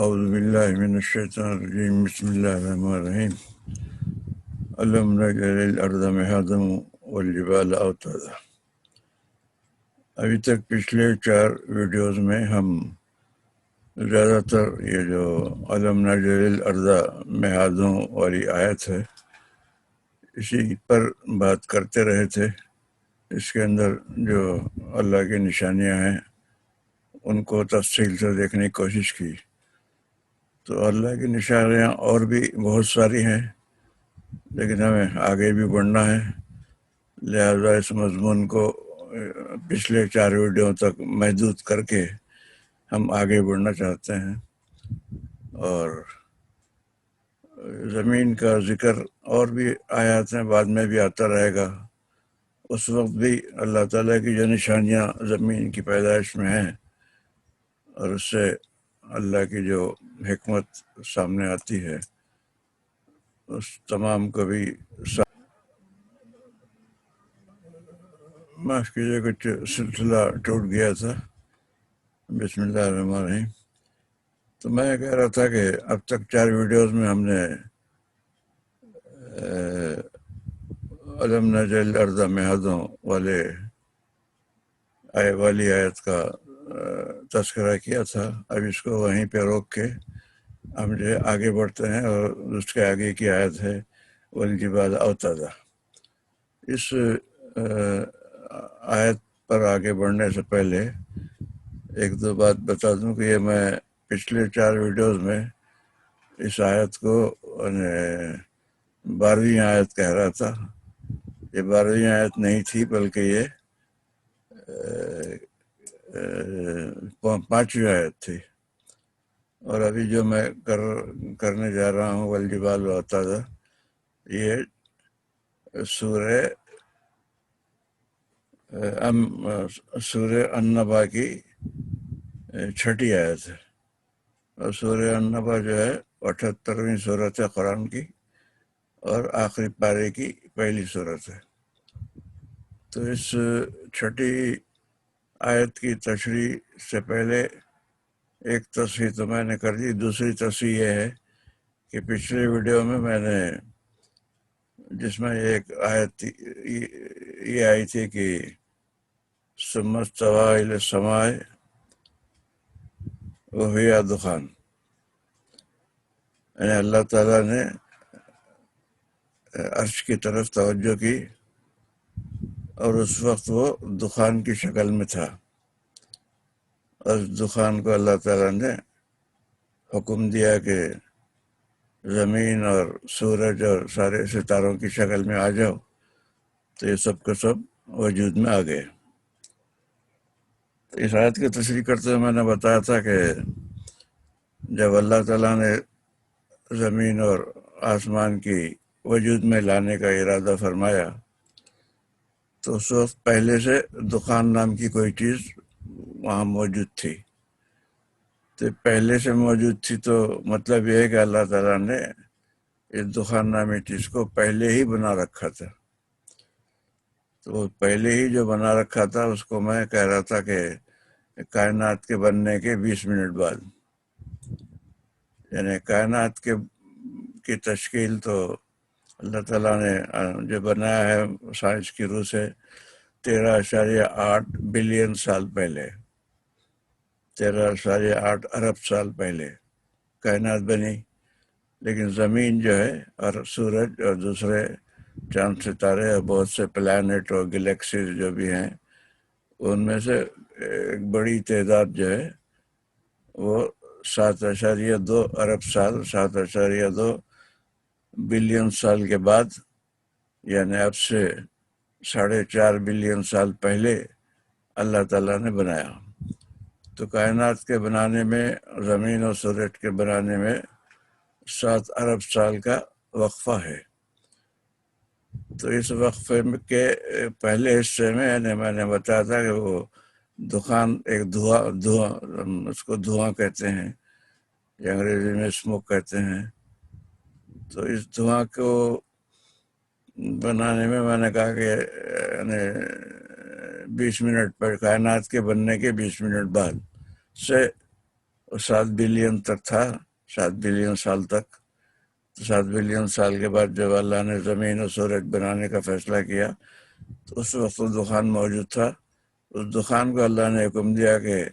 اعوذ باللہ من الشیطان الرجیم بسم اللہ الرحمن الرحیم الم نجعل الارض مہادا والجبال اوتادا۔ ابھی تک پچھلے 4 ویڈیوز میں ہم زیادہ تر یہ جو الم نجعل الارض مہادوں والی آیت ہے اسی پر بات کرتے رہے تھے۔ اس کے اندر جو اللہ کی نشانیاں ہیں ان کو تفصیل سے دیکھنے کی کوشش کی، تو اللہ کی نشانیاں اور بھی بہت ساری ہیں، لیکن ہمیں آگے بھی بڑھنا ہے، لہذا اس مضمون کو پچھلے 4 ویڈیو تک محدود کر کے ہم آگے بڑھنا چاہتے ہیں۔ اور زمین کا ذکر اور بھی آیات ہیں، بعد میں بھی آتا رہے گا، اس وقت بھی اللہ تعالیٰ کی جو نشانیاں زمین کی پیدائش میں ہیں اور اس سے اللہ کی جو حکمت سامنے آتی ہے اس تمام کو بھی معاف کیجیے، کچھ سلسلہ ٹوٹ گیا تھا۔ بسم اللہ الرحمن الرحیم۔ تو میں کہہ رہا تھا کہ اب تک 4 ویڈیوز میں ہم نے الم نجعل الارض مہادوں والی آیت کا تذکرہ کیا تھا۔ اب اس کو وہیں پہ روک کے ہم جو آگے بڑھتے ہیں، اور اس کے آگے کی آیت ہے والجبال اوتادا۔ اس آیت پر آگے بڑھنے سے پہلے ایک دو بات بتا دوں کہ یہ میں پچھلے 4 ویڈیوز میں اس آیت کو 12ویں آیت کہہ رہا تھا۔ یہ 12ویں آیت نہیں تھی، بلکہ یہ 5ویں آیت تھی۔ اور ابھی جو میں کرنے جا رہا ہوں والجبال اوتادا، یہ سورہ النبا کی 6ٹھی آیت ہے، اور سورہ النبا جو ہے 78ویں سورت ہے قرآن کی، اور آخری پارے کی پہلی سورت ہے۔ تو اس 6ٹھی آیت کی تشریح سے پہلے ایک تصحیح تو میں نے کر دی۔ دوسری تصحیح یہ ہے کہ پچھلے ویڈیو میں نے جس میں ایک آیت یہ آئی تھی کہ ثم استوى إلى السماء وهي دخان، یعنی اللہ تعالیٰ نے عرش کی طرف توجہ کی اور اس وقت وہ دخان کی شکل میں تھا، اور اس دخان کو اللہ تعالیٰ نے حکم دیا کہ زمین اور سورج اور سارے ستاروں کی شکل میں آ جاؤ، تو یہ سب کا سب وجود میں آ گئے۔ اس آیت کی تشریح کرتے ہوئے میں نے بتایا تھا کہ جب اللہ تعالیٰ نے زمین اور آسمان کی وجود میں لانے کا ارادہ فرمایا تو اس وقت پہلے سے دخان نام کی کوئی چیز وہاں موجود تھی۔ تو پہلے سے موجود تھی تو مطلب یہ ہے کہ اللہ تعالیٰ نے اس دخان نامی چیز کو پہلے ہی بنا رکھا تھا۔ تو وہ پہلے ہی جو بنا رکھا تھا اس کو میں کہہ رہا تھا کہ کائنات کے بننے کے 20 منٹ بعد، یعنی کائنات کی تشکیل تو اللہ تعالیٰ نے جو بنایا ہے سائنس کی روح سے 13.8 بلین سال پہلے، 13.8 ارب سال پہلے کائنات بنی۔ لیکن زمین جو ہے اور سورج اور دوسرے چاند ستارے اور بہت سے پلانٹ اور گلیکسیز جو بھی ہیں، ان میں سے ایک بڑی تعداد جو ہے وہ 7.2 ارب سال، 7.2 بلین سال کے بعد، یعنی اب سے 4.5 بلین سال پہلے اللہ تعالیٰ نے بنایا۔ تو کائنات کے بنانے میں، زمین اور سورج کے بنانے میں 7 ارب سال کا وقفہ ہے۔ تو اس وقفے کے پہلے حصے میں یعنی میں نے بتایا تھا کہ وہ دخان ایک دھواں اس کو دھواں کہتے ہیں، یا انگریزی میں اسموک کہتے ہیں۔ تو اس دھواں کو بنانے میں نے کہا کہ یعنی 20 منٹ پر، کائنات کے بننے کے 20 منٹ بعد سے اور 7 بلین تک تھا، 7 بلین سال تک. تو 7 بلین سال کے بعد جب اللہ نے زمین اور سورج بنانے کا فیصلہ کیا تو اس وقت وہ دخان موجود تھا. اس دخان کو اللہ نے حکم دیا کہ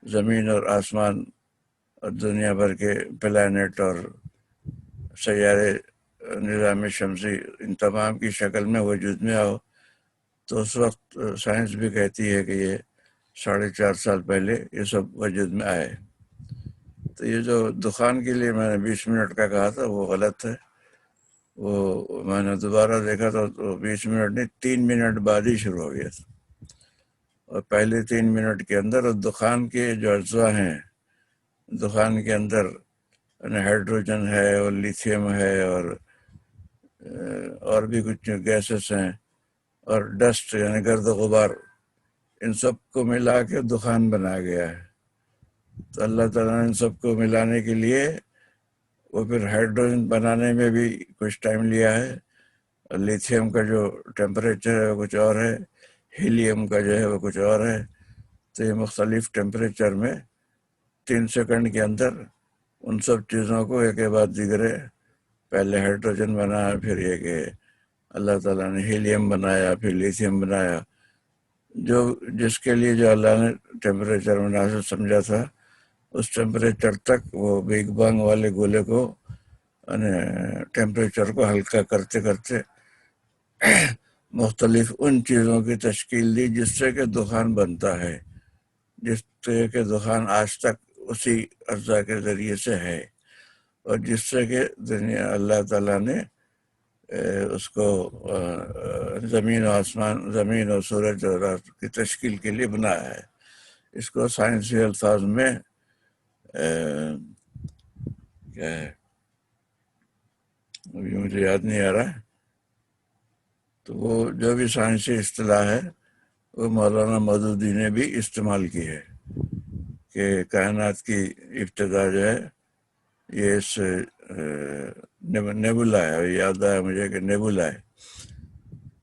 زمین اور آسمان اور دنیا بھر کے پلانٹ اور سیارے نظام شمسی ان تمام کی شکل میں وجود میں آؤ. تو اس وقت سائنس بھی کہتی ہے کہ یہ 4.5 سال پہلے یہ سب وجود میں آئے. تو یہ جو دخان کے لیے میں نے 20 منٹ کا کہا تھا وہ غلط ہے. وہ میں نے دوبارہ دیکھا تھا تو 20 منٹ نہیں، 3 منٹ بعد ہی شروع ہو گیا تھا. اور پہلے 3 منٹ کے اندر دخان کے جو اجزاء ہیں، دخان کے اندر ہائیڈروجن ہے اور لیتھیم ہے اور بھی کچھ گیسز ہیں اور ڈسٹ یعنی گرد و غبار، ان سب کو ملا کے دخان بنایا گیا ہے. تو اللہ تعالیٰ نے ان سب کو ملانے کے لیے وہ پھر ہائیڈروجن بنانے میں بھی کچھ ٹائم لیا ہے. لیتھیم کا جو ٹیمپریچر ہے وہ کچھ اور ہے، ہیلیم کا جو ہے وہ کچھ اور ہے. تو یہ مختلف ٹیمپریچر میں 3 سیکنڈ کے اندر ان سب چیزوں کو ایک کے بعد دیگرے، پہلے ہائیڈروجن بنایا، پھر یہ کہ اللہ تعالیٰ نے ہیلیم بنایا، پھر لیتھیم بنایا. جس کے لیے جو اللہ نے ٹیمپریچر مناسب سمجھا تھا اس ٹیمپریچر تک وہ بگ بانگ والے گولے کو ٹیمپریچر کو ہلکا کرتے کرتے مختلف ان چیزوں کی تشکیل دی جس سے کہ دخان بنتا ہے، جس سے کہ دخان آج تک اسی اجزاء کے ذریعے سے ہے، اور جس سے کہ دنیا اللہ تعالیٰ نے اس کو زمین و آسمان، زمین اور سورج اور رات کی تشکیل کے لیے بنایا ہے. اس کو سائنسی الفاظ میں کیا ہے ابھی مجھے یاد نہیں آ رہا ہے. تو وہ جو بھی سائنسی اصطلاح ہے وہ مولانا مودودی نے بھی استعمال کی ہے کہ کائنات کی ابتدا جو ہے یہ اس نیبولا ہے. یاد آیا مجھے کہ نیبولا ہے.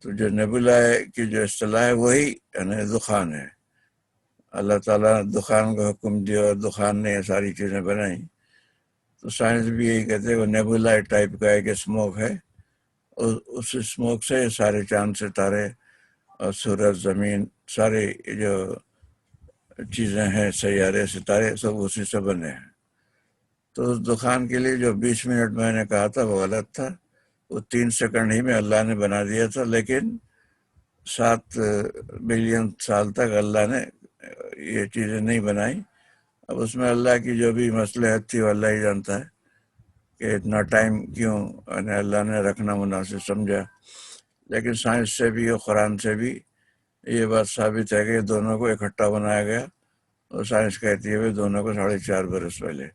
تو جو نیبولا کی جو اصطلاح ہے وہی یعنی دخان ہے. اللہ تعالیٰ دخان کا حکم دیا اور دخان نے یہ ساری چیزیں بنائیں. تو سائنس بھی یہی کہتے ہیں وہ نیبولا ٹائپ کا ایک اسموک ہے، اور اس اسموک سے سارے چاند ستارے اور سورج، زمین، سارے جو چیزیں ہیں، سیارے، ستارے، سب اسی سے بنے ہیں. تو اس دخان کے لیے جو 20 منٹ میں نے کہا تھا وہ غلط تھا. وہ 3 سیکنڈ ہی میں اللہ نے بنا دیا تھا، لیکن 7 بلین سال تک اللہ نے یہ چیزیں نہیں بنائیں. اب اس میں اللہ کی جو بھی مصلحت تھی وہ اللہ ہی جانتا ہے کہ اتنا ٹائم کیوں اللہ نے رکھنا مناسب سمجھا. لیکن سائنس سے بھی اور قرآن سے بھی یہ بات ثابت ہے کہ دونوں کو اکٹھا بنایا گیا، اور سائنس کہتی ہے کہ دونوں کو 4.5 برس پہلے.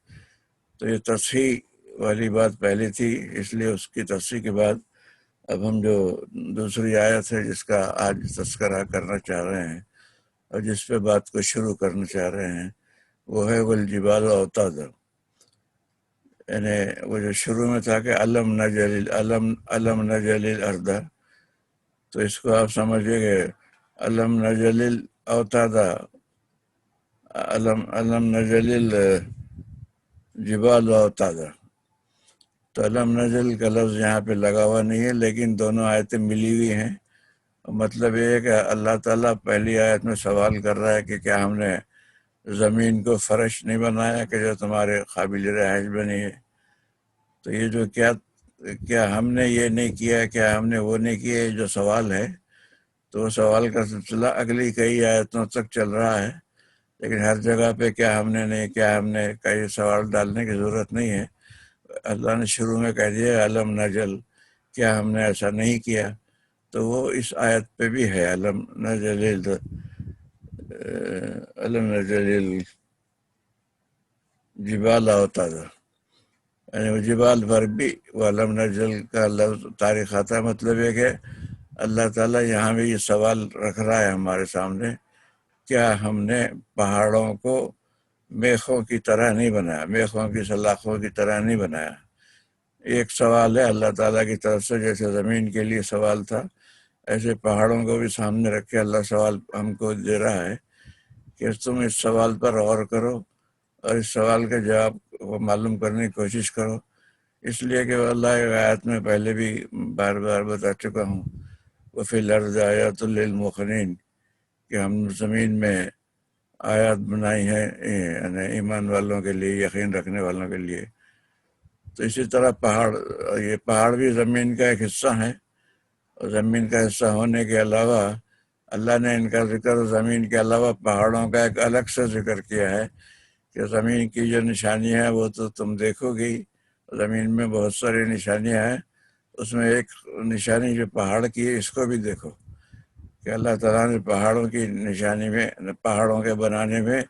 تو یہ تصحیح والی بات پہلے تھی، اس لیے اس کی تصحیح کے بعد اب ہم جو دوسری آیت ہے جس کا آج تذکرہ کرنا چاہ رہے ہیں اور جس پہ بات کو شروع کرنا چاہ رہے ہیں وہ ہے والجبال اوتادا. یعنی وہ جو شروع میں تھا کہ علم نجل الارض، تو اس کو آپ سمجھیے کہ علم نجل اوتادا، علم نجل الجبال اوتادا. تو علم نجل کا لفظ یہاں پہ لگا ہوا نہیں ہے، لیکن دونوں آیتیں ملی ہوئی ہیں. مطلب یہ ہے کہ اللہ تعالیٰ پہلی آیت میں سوال کر رہا ہے کہ کیا ہم نے زمین کو فرش نہیں بنایا کہ جو تمہارے قابل رہائش بنی ہے. تو یہ جو کیا ہم نے یہ نہیں کیا، کیا ہم نے وہ نہیں کیا، یہ جو سوال ہے تو وہ سوال کا سلسلہ اگلی کئی آیتوں تک چل رہا ہے. لیکن ہر جگہ پہ کیا ہم نے نہیں کیا ہم نے کا یہ سوال ڈالنے کی ضرورت نہیں ہے. اللہ نے شروع میں کہہ دیا علم نجل، کیا ہم نے ایسا نہیں کیا. تو وہ اس آیت پہ بھی ہے علم نجل الجبال اوتادا. یعنی وہ جبال پر بھی وہ علم نجل کا لفظ تاریخ آتا ہے. مطلب یہ کہ اللہ تعالیٰ یہاں بھی یہ سوال رکھ رہا ہے ہمارے سامنے، کیا ہم نے پہاڑوں کو میخوں کی طرح نہیں بنایا، میخوں کی سلاخوں کی طرح نہیں بنایا. ایک سوال ہے اللہ تعالیٰ کی طرف سے، جیسے زمین کے لیے سوال تھا ایسے پہاڑوں کو بھی سامنے رکھ کے اللہ سوال ہم کو دے رہا ہے کہ تم اس سوال پر غور کرو اور اس سوال کے جواب کو معلوم کرنے کی کوشش کرو، اس لیے کہ اللہ ایک آیت میں پہلے بھی بار بار بتا چکا ہوں، وفی الارض آیات للموقنین، کہ ہم زمین میں آیات بنائی ہیں یعنی ایمان والوں کے لیے، یقین رکھنے والوں کے لیے۔ تو اسی طرح یہ پہاڑ بھی زمین کا ایک حصہ ہیں، اور زمین کا حصہ ہونے کے علاوہ اللہ نے ان کا ذکر زمین کے علاوہ پہاڑوں کا ایک الگ سے ذکر کیا ہے کہ زمین کی جو نشانیاں ہیں وہ تو تم دیکھو گی، زمین میں بہت ساری نشانیاں ہیں، اس میں ایک نشانی جو پہاڑ کی ہے اس کو بھی دیکھو کہ اللہ تعالیٰ نے پہاڑوں کی نشانی میں، پہاڑوں کے بنانے میں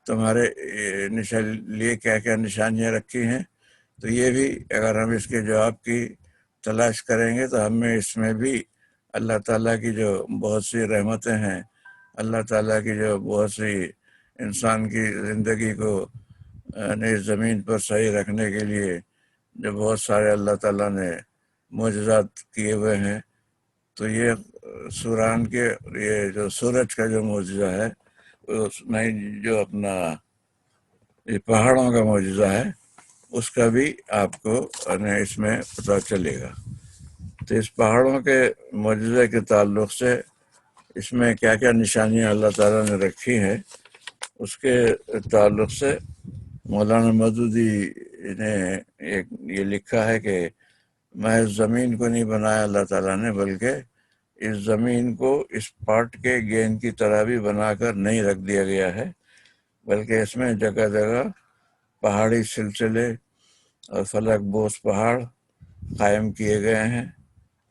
تمہارے لیے کیا کیا نشانیاں رکھی ہیں۔ تو یہ بھی اگر ہم اس کے جواب کی تلاش کریں گے تو ہمیں اس میں بھی اللہ تعالیٰ کی جو بہت سی رحمتیں ہیں، اللہ تعالیٰ کی جو بہت سی انسان کی زندگی کو اس زمین پر صحیح رکھنے کے لیے جو بہت سارے اللہ تعالیٰ نے معجزات کیے ہوئے ہیں، تو یہ سوران کے یہ جو سورج کا جو معجزہ ہے، اس میں جو اپنا یہ پہاڑوں کا معجزہ ہے اس کا بھی آپ کو اس میں پتہ چلے گا۔ تو اس پہاڑوں کے معجزے کے تعلق سے اس میں کیا کیا نشانیاں اللہ تعالیٰ نے رکھی ہیں، اس کے تعلق سے مولانا مودودی نے یہ لکھا ہے کہ محض زمین کو نہیں بنایا اللہ تعالیٰ نے، بلکہ اس زمین کو اس پاٹ کے گیند کی طرح بھی بنا کر نہیں رکھ دیا گیا ہے، بلکہ اس میں جگہ جگہ پہاڑی سلسلے اور فلک بوس پہاڑ قائم کیے گئے ہیں،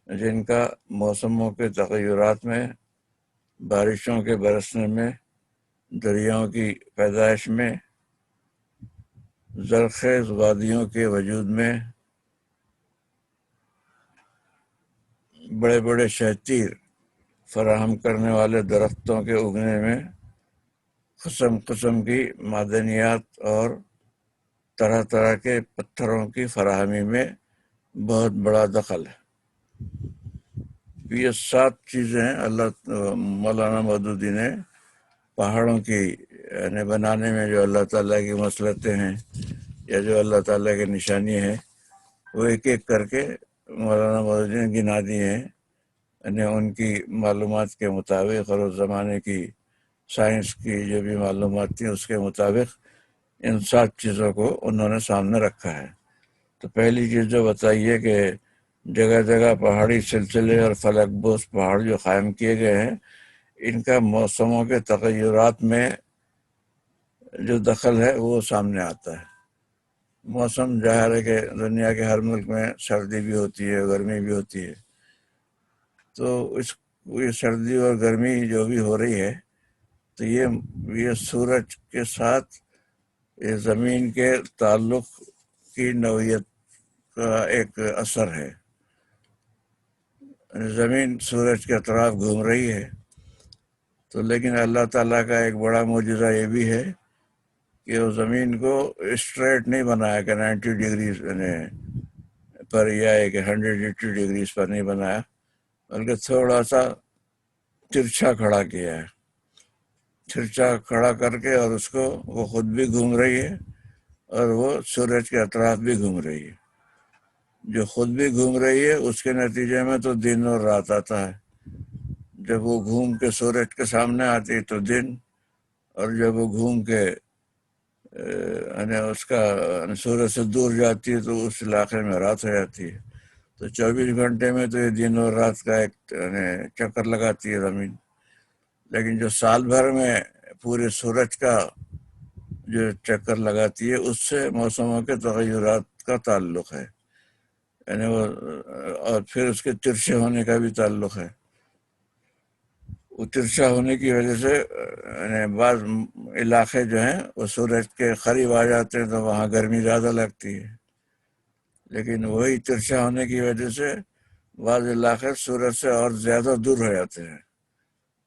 جن کا موسموں کے تغیرات میں، بارشوں کے برسنے میں، دریاؤں کی پیدائش میں، زرخیز وادیوں کے وجود میں، بڑے بڑے شہتیر فراہم کرنے والے درختوں کے اگنے میں، قسم قسم کی معدنیات اور طرح طرح کے پتھروں کی فراہمی میں بہت بڑا دخل ہے۔ یہ 7 چیزیں مولانا مودودی نے پہاڑوں کی بنانے میں جو اللہ تعالیٰ کی مصلحتیں ہیں یا جو اللہ تعالیٰ کی نشانی ہیں، وہ ایک ایک کر کے مولانا مودودی نے گنا دی ہیں، ان کی معلومات کے مطابق اور اس زمانے کی سائنس کی جو بھی معلومات تھیں اس کے مطابق ان 7 چیزوں کو انہوں نے سامنے رکھا ہے۔ تو پہلی چیز جو بتائیے کہ جگہ جگہ پہاڑی سلسلے اور فلک بوس پہاڑ جو قائم کیے گئے ہیں، ان کا موسموں کے تغیرات میں جو دخل ہے وہ سامنے آتا ہے۔ موسم ظاہر ہے کہ دنیا کے ہر ملک میں سردی بھی ہوتی ہے، گرمی بھی ہوتی ہے، تو یہ سردی اور گرمی جو بھی ہو رہی ہے تو یہ سورج کے ساتھ یہ زمین کے تعلق کی نوعیت کا ایک اثر ہے۔ زمین سورج کے اطراف گھوم رہی ہے، تو لیکن اللہ تعالیٰ کا ایک بڑا معجزہ یہ بھی ہے کہ وہ زمین کو اسٹریٹ نہیں بنایا کہ 90 ڈگریز پر یا کہ 180 ڈگریز پر نہیں بنایا، بلکہ تھوڑا سا ترچھا کھڑا کیا ہے، ترچھا کھڑا کر کے، اور اس کو وہ خود بھی گھوم رہی ہے اور وہ سورج کے اطراف بھی گھوم رہی ہے۔ جو خود بھی گھوم رہی ہے اس کے نتیجے میں تو دن اور رات آتا ہے، جب وہ گھوم کے سورج کے سامنے آتی تو دن، اور جب وہ گھوم کے اس کا سورج سے دور جاتی ہے تو اس علاقے میں رات ہو جاتی ہے۔ تو 24 گھنٹے میں تو یہ دن اور رات کا ایک چکر لگاتی ہے زمین، لیکن جو سال بھر میں پورے سورج کا جو چکر لگاتی ہے اس سے موسموں کے تغیرات کا تعلق ہے، اور پھر اس کے ترچھے ہونے کا بھی تعلق ہے۔ وہ ترچھا ہونے کی وجہ سے بعض علاقے جو ہیں وہ سورج کے قریب آ جاتے ہیں تو وہاں گرمی زیادہ لگتی ہے، لیکن وہی ترچھا ہونے کی وجہ سے بعض علاقے سورج سے اور زیادہ دور ہو جاتے ہیں۔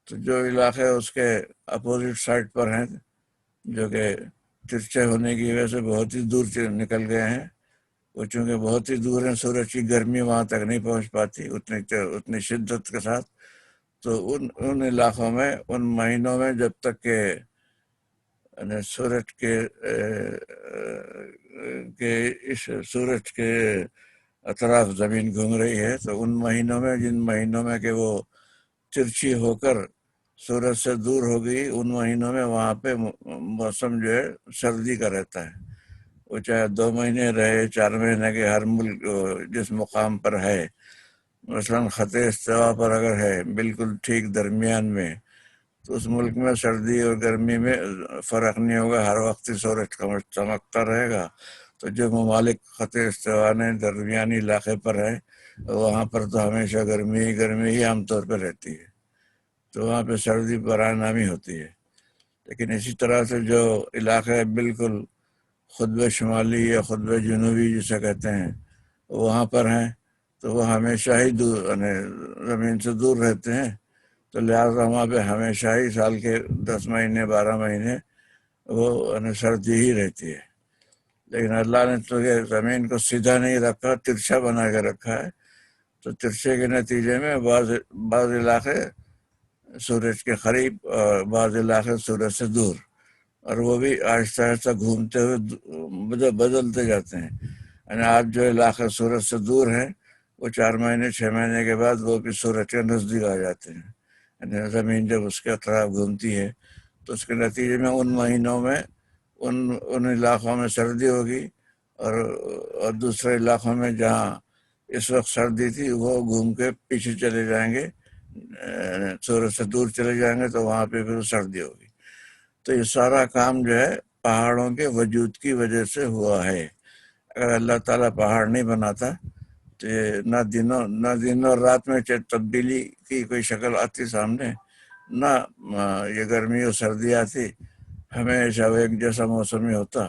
تو جو علاقے اس کے اپوزٹ سائڈ پر ہیں، جو کہ ترچھے ہونے کی وجہ سے بہت ہی دور نکل گئے ہیں، وہ چونکہ بہت ہی دور ہیں، سورج کی گرمی وہاں تک نہیں پہنچ پاتی اتنی شدت کے ساتھ، تو ان علاقوں میں ان مہینوں میں جب تک کہ سورج کے اس سورج کے اطراف زمین گھوم رہی ہے، تو ان مہینوں میں، جن مہینوں میں کہ وہ ترچھی ہو کر سورج سے دور ہو گئی، ان مہینوں میں وہاں پہ موسم جو ہے سردی کا رہتا ہے۔ وہ چاہے 2 مہینے رہے، 4 مہینے کے، ہر ملک جس مقام پر ہے، مثلاً خط استوا پر اگر ہے بالکل ٹھیک درمیان میں، تو اس ملک میں سردی اور گرمی میں فرق نہیں ہوگا، ہر وقت سورج چمکتا رہے گا۔ تو جو ممالک خط استوا نے درمیانی علاقے پر ہے، وہاں پر تو ہمیشہ گرمی ہی عام طور پہ رہتی ہے، تو وہاں پہ سردی برائے نامی ہوتی ہے۔ لیکن اسی طرح سے جو علاقے بالکل خطب شمالی یا خطب جنوبی جسے کہتے ہیں، وہاں پر ہیں، تو وہ ہمیشہ ہی دور، زمین سے دور رہتے ہیں، تو لہٰذا وہاں پہ ہمیشہ ہی سال کے 10 مہینے 12 مہینے وہ سردی ہی رہتی ہے۔ لیکن اللہ نے تو یہ زمین کو سیدھا نہیں رکھا، ترچھا بنا کے رکھا ہے، تو ترچھے کے نتیجے میں بعض علاقے سورج کے قریب اور بعض علاقے سورج سے دور، اور وہ بھی آہستہ آہستہ گھومتے ہوئے بدلتے جاتے ہیں۔ یعنی آج جو علاقے سورج سے دور ہیں، وہ 4 مہینے 6 مہینے کے بعد وہ بھی سورج کے نزدیک آ جاتے ہیں۔ یعنی زمین جب اس کے اطراف گھومتی ہے، تو اس کے نتیجے میں ان مہینوں میں ان علاقوں میں سردی ہوگی، اور دوسرے علاقوں میں جہاں اس وقت سردی تھی، وہ گھوم کے پیچھے چلے جائیں گے، سورج سے دور چلے جائیں گے، تو وہاں پہ پھر سردی ہوگی۔ تو یہ سارا کام جو ہے پہاڑوں کے وجود کی وجہ سے ہوا ہے۔ اگر اللہ تعالیٰ پہاڑ نہیں بناتا تو یہ نہ دن اور رات میں تبدیلی کی کوئی شکل آتی سامنے، نہ یہ گرمی اور سردی آتی، ہمیشہ وہ ایک جیسا موسم ہی ہوتا۔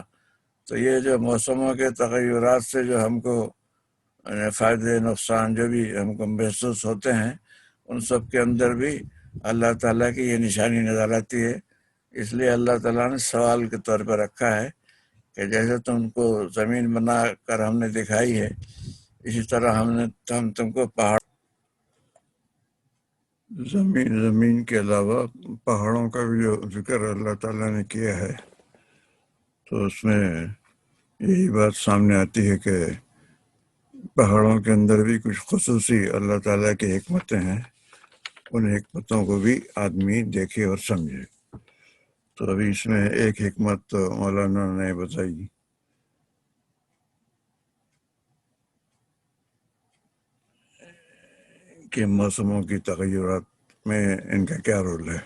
تو یہ جو موسموں کے تغیرات سے جو ہم کو فائدے نقصان جو بھی ہم کو محسوس ہوتے ہیں، ان سب کے اندر بھی اللہ تعالیٰ کی یہ نشانی نظر آتی ہے۔ اس لیے اللہ تعالیٰ نے سوال کے طور پر رکھا ہے کہ جیسے تم کو زمین بنا کر ہم نے دکھائی ہے، اسی طرح ہم تم کو پہاڑ، زمین کے علاوہ پہاڑوں کا بھی جو ذکر اللہ تعالیٰ نے کیا ہے، تو اس میں یہی بات سامنے آتی ہے کہ پہاڑوں کے اندر بھی کچھ خصوصی اللہ تعالیٰ کی حکمتیں ہیں، ان حکمتوں کو بھی آدمی دیکھے اور سمجھے۔ تو ابھی اس میں ایک حکمت تو مولانا نے بتائی کہ موسموں کی تغیرات میں ان کا کیا رول ہے۔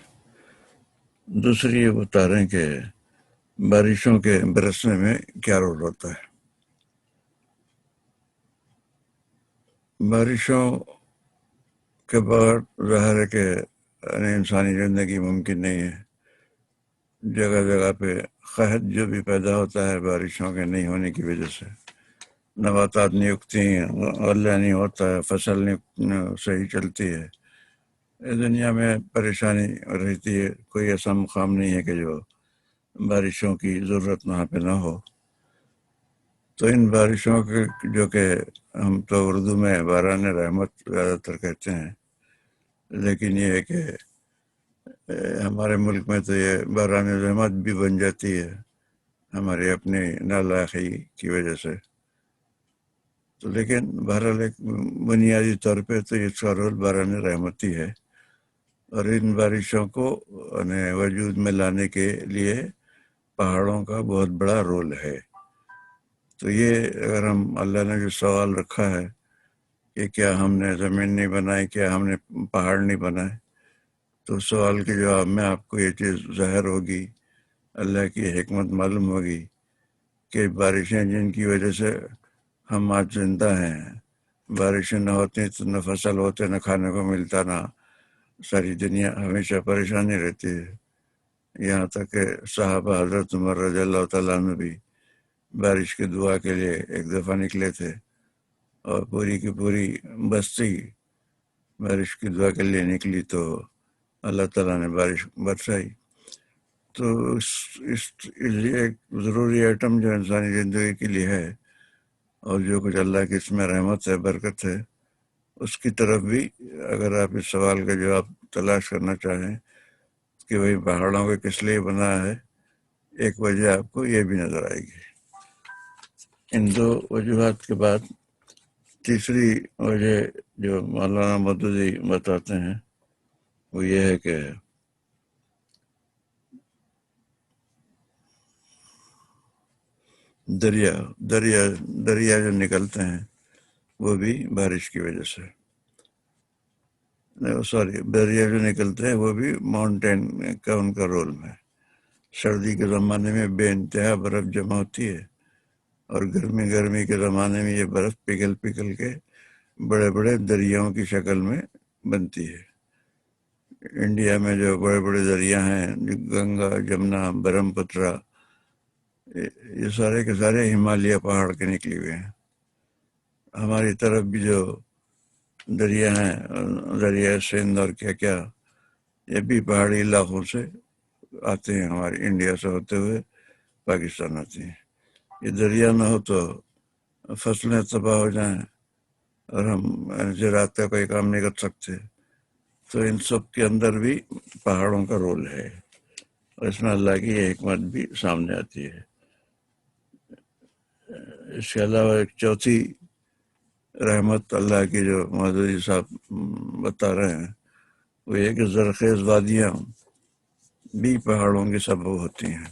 دوسری یہ بتا رہے ہیں کہ بارشوں کے برسنے میں کیا رول ہوتا ہے۔ بارشوں کے بعد ظاہر ہے کہ انسانی زندگی ممکن نہیں ہے۔ جگہ جگہ پہ قحط جو بھی پیدا ہوتا ہے بارشوں کے نہیں ہونے کی وجہ سے، نباتات نہیں اگتی ہیں، غلہ نہیں ہوتا ہے، فصل نہیں صحیح چلتی ہے، دنیا میں پریشانی رہتی ہے۔ کوئی ایسا مقام نہیں ہے کہ جو بارشوں کی ضرورت وہاں پہ نہ ہو۔ تو ان بارشوں کے جو کہ ہم تو اردو میں باران رحمت زیادہ تر کہتے ہیں، لیکن یہ ہے کہ ہمارے ملک میں تو یہ باران رحمت بھی بن جاتی ہے ہماری اپنی نالائقی کی وجہ سے۔ تو لیکن بہرحال ایک بنیادی طور پہ تو اس کا رول باران رحمت ہی ہے، اور ان بارشوں کو وجود میں لانے کے لیے پہاڑوں کا بہت بڑا رول ہے۔ تو یہ اگر ہم اللہ نے جو سوال رکھا ہے کہ کیا ہم نے زمین نہیں بنائی، کیا ہم نے پہاڑ نہیں بنائے، تو سوال کے جواب میں آپ کو یہ چیز ظاہر ہوگی، اللہ کی حکمت معلوم ہوگی کہ بارشیں جن کی وجہ سے ہم آج زندہ ہیں، بارشیں نہ ہوتی تو نہ فصل ہوتے، نہ کھانے کو ملتا، نہ ساری دنیا ہمیشہ پریشانی رہتی ہے۔ یہاں تک کہ صحابہ حضرت عمر رضی اللہ تعالیٰ عنہ بھی بارش کی دعا کے لیے ایک دفعہ نکلے تھے، اور پوری کی پوری بستی بارش کی دعا کے لیے نکلی، تو اللہ تعالیٰ نے بارش برسائی۔ تو یہ ایک ضروری ایٹم جو انسانی زندگی کے لیے ہے، اور جو کچھ اللہ کی اس میں رحمت ہے، برکت ہے، اس کی طرف بھی اگر آپ اس سوال کا جواب تلاش کرنا چاہیں کہ بھئی پہاڑوں کو کس لیے بنایا ہے، ایک وجہ آپ کو یہ بھی نظر آئے گی۔ ان دو وجوہات کے بعد تیسری وجہ جو مولانا مودودی بتاتے ہیں وہ یہ ہے کہ دریا جو نکلتے ہیں وہ بھی بارش کی وجہ سے، سوری، دریا جو نکلتے ہیں وہ بھی ماؤنٹین کا ان کا رول ہے۔ سردی کے زمانے میں بے انتہا برف جمع ہوتی ہے، اور گرمی کے زمانے میں یہ برف پگھل کے بڑے بڑے دریاؤں کی شکل میں بنتی ہے۔ انڈیا میں جو بڑے بڑے دریا ہیں، گنگا، جمنا، برہم پترا، یہ سارے کے سارے ہمالیہ پہاڑ کے نکلے ہوئے ہیں۔ ہماری طرف بھی جو دریا ہیں، دریا سندھ اور کیا یہ بھی پہاڑی علاقوں سے آتے ہیں، ہمارے انڈیا سے ہوتے ہوئے پاکستان آتے ہیں۔ یہ دریا نہ ہو تو فصلیں تباہ ہو جائیں اور ہم زراعت کا کوئی کام نہیں کر سکتے۔ تو ان سب کے اندر بھی پہاڑوں کا رول ہے، اور اس میں اللہ کی یہ حکمت بھی سامنے آتی ہے۔ اس کے علاوہ ایک چوتھی رحمت اللہ کی جو مودودی صاحب بتا رہے ہیں وہ یہ کہ زرخیز وادیاں بھی پہاڑوں کی سبب ہوتی ہیں۔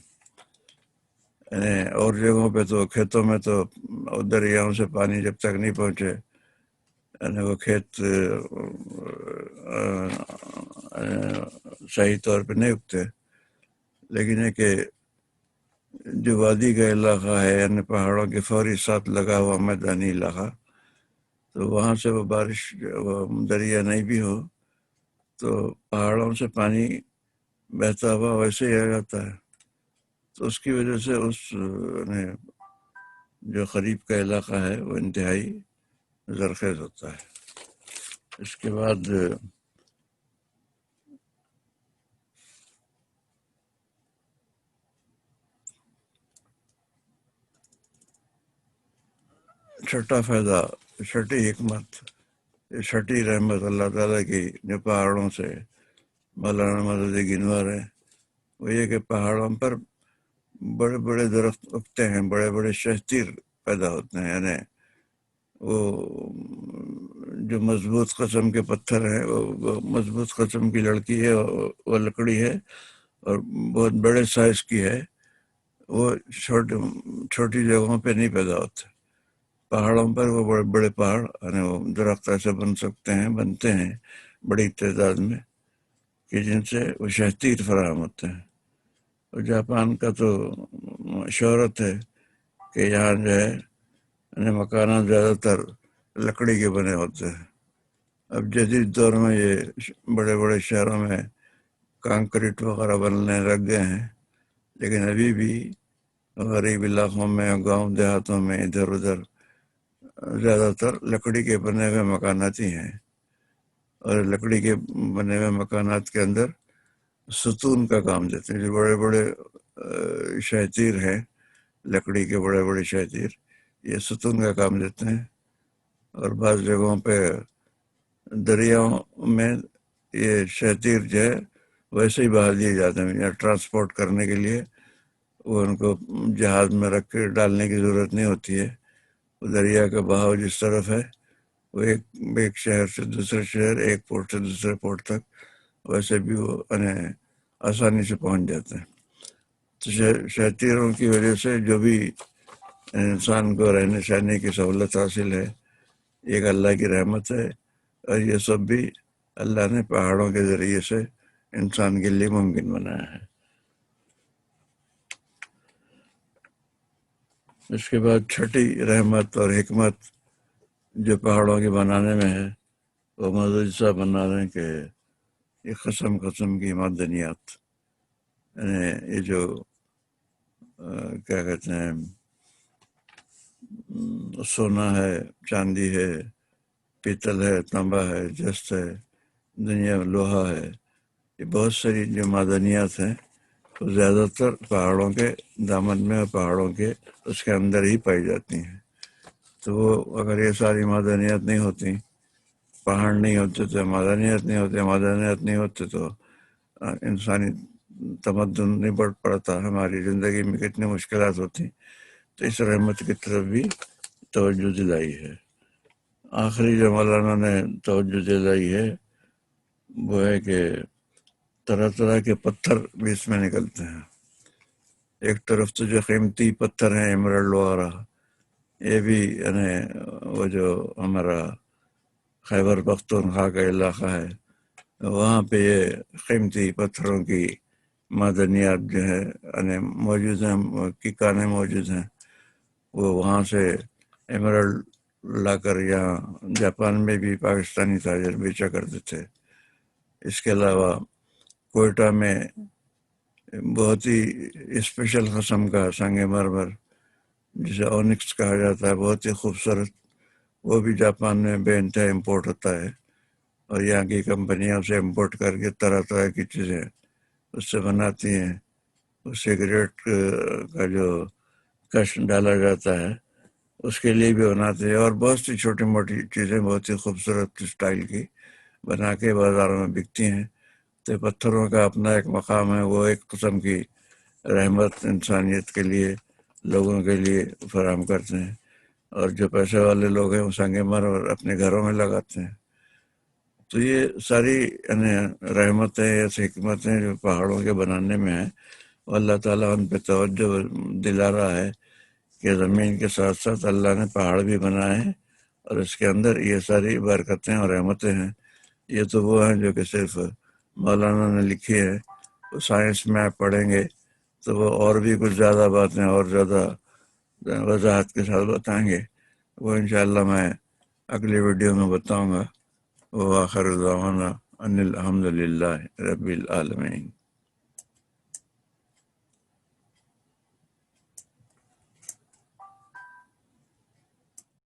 یعنی اور جگہوں پہ تو کھیتوں میں تو دریاؤں سے پانی جب تک نہیں پہنچے یعنی وہ کھیت صحیح طور پہ نہیں اگتے، لیکن یہ کہ جو وادی کا علاقہ ہے، یعنی پہاڑوں کے فوری ساتھ لگا ہوا میدانی علاقہ، تو وہاں سے وہ بارش، وہ دریا نہیں بھی ہو تو پہاڑوں سے پانی بہتا ہوا ویسے ہی آ جاتا ہے۔ تو اس کی وجہ سے اس جو قریب کا علاقہ ہے وہ انتہائی زرخیز ہوتا ہے۔ اس کے بعد چھٹا فائدہ، چھٹی حکمت، چھٹی رحمت اللہ تعالیٰ کی جو پہاڑوں سے مولانا مودودی گنوا رہے ہیں وہ یہ کہ پہاڑوں پر بڑے بڑے درخت اگتے ہیں، بڑے بڑے شہتیر پیدا ہوتے ہیں، یعنی وہ جو مضبوط قسم کے پتھر ہیں، وہ مضبوط قسم کی لڑکی ہے، وہ لکڑی ہے اور بہت بڑے سائز کی ہے، وہ چھوٹی جگہوں پہ نہیں پیدا ہوتے۔ پہاڑوں پر وہ بڑے بڑے پہاڑ یعنی وہ درخت ایسے بنتے ہیں بڑی تعداد میں کہ جن سے وہ شہتیر فراہم ہوتے ہیں۔ اور جاپان کا تو شہرت ہے کہ یہاں جو ہے یعنی مکانات زیادہ تر لکڑی کے بنے ہوتے ہیں۔ اب جدید دور میں یہ بڑے بڑے شہروں میں کانکریٹ وغیرہ بننے لگ گئے ہیں، لیکن ابھی بھی غریب علاقوں میں، گاؤں دیہاتوں میں، ادھر ادھر زیادہ تر لکڑی کے بنے ہوئے مکانات ہی ہیں، اور لکڑی کے بنے ہوئے مکانات کے اندر ستون کا کام دیتے ہیں۔ جو بڑے بڑے شہتیر ہیں، لکڑی کے بڑے بڑے شہتیر، یہ ستون کا کام دیتے ہیں۔ اور بعض جگہوں پہ دریاؤں میں یہ شہتیر جو ہے ویسے ہی بہا دیے جاتے ہیں، یا ٹرانسپورٹ کرنے کے لیے وہ ان کو جہاز میں رکھ کے ڈالنے کی ضرورت نہیں ہوتی ہے۔ دریا کا بہاؤ جس طرف ہے وہ ایک شہر سے دوسرے شہر، ایک پورٹ سے دوسرے پورٹ تک ویسے بھی وہ آسانی سے پہنچ جاتے ہیں۔ تو شہتیروں کی وجہ سے جو بھی انسان کو رہنے سہنے کی سہولت حاصل ہے، ایک اللہ کی رحمت ہے، اور یہ سب بھی اللہ نے پہاڑوں کے ذریعے سے انسان کے لیے ممکن بنایا ہے۔ اس کے بعد چھٹی رحمت اور حکمت جو پہاڑوں کے بنانے میں ہے وہ مودودی صاحب بنا رہے ہیں کہ یہ قسم کی معدنیات، یعنی یہ جو کیا کہتے ہیں، سونا ہے، چاندی ہے، پیتل ہے، تانبا ہے، جست ہے، دنیا میں لوہا ہے، یہ بہت ساری جو معدنیات ہیں وہ زیادہ تر پہاڑوں کے دامن میں اور پہاڑوں کے اس کے اندر ہی پائی جاتی ہیں۔ تو وہ اگر یہ ساری معدنیات نہیں ہوتی، پہاڑ نہیں ہوتے تو معدنیات نہیں ہوتے، معدنیات نہیں ہوتے تو انسانی تمدن نہیں بڑھ پڑتا، ہماری زندگی میں کتنی مشکلات ہوتی، تو اس رحمت کی طرف بھی توجہ دلائی ہے۔ آخری جو مولانا نے توجہ دلائی ہے وہ ہے کہ طرح طرح کے پتھر بھی اس میں نکلتے ہیں۔ ایک طرف تو جو قیمتی پتھر ہیں ایمرلڈ وغیرہ، یہ بھی یعنی وہ جو ہمارا خیبر پختونخوا کا علاقہ ہے وہاں پہ یہ قیمتی پتھروں کی معدنیات جو ہے یعنی موجود ہیں، کی کانیں موجود ہیں، وہ وہاں سے ایمرلڈ لا کر یہاں جاپان میں بھی پاکستانی تاجر بیچا کرتے تھے۔ اس کے علاوہ کوئٹہ میں بہت ہی اسپیشل قسم کا سنگ مرمر جسے اونکس کہا جاتا ہے، بہت ہی خوبصورت، وہ بھی جاپان میں بے انتہا امپورٹ ہوتا ہے، اور یہاں کی کمپنیاں اسے امپورٹ کر کے طرح طرح کی چیزیں اس سے بناتی ہیں۔ اس سگریٹ کا جو کش ڈالا جاتا ہے اس کے لیے بھی بناتے ہیں، اور بہت سی چھوٹی موٹی چیزیں بہت ہی خوبصورت اسٹائل کی بنا کے بازاروں میں بکتی ہیں۔ تو پتھروں کا اپنا ایک مقام ہے، وہ ایک قسم کی رحمت انسانیت کے لیے، لوگوں کے لیے فراہم کرتے ہیں، اور جو پیسے والے لوگ ہیں وہ سنگ مرمر اپنے گھروں میں لگاتے ہیں۔ تو یہ ساری یعنی رحمتیں یا حکمتیں جو پہاڑوں کے بنانے میں ہیں، اللہ تعالیٰ ان پہ توجہ دلا رہا ہے کہ زمین کے ساتھ ساتھ اللہ نے پہاڑ بھی بنائے ہیں، اور اس کے اندر یہ ساری برکتیں اور رحمتیں ہیں۔ یہ تو وہ ہیں جو کہ صرف مولانا نے لکھی ہے، سائنس میں آپ پڑھیں گے تو وہ اور بھی کچھ زیادہ باتیں اور زیادہ وضاحت کے ساتھ بتائیں گے، وہ انشاءاللہ میں اگلی ویڈیو میں بتاؤں گا۔ وآخر دعوانا ان الحمد للہ رب العالمین۔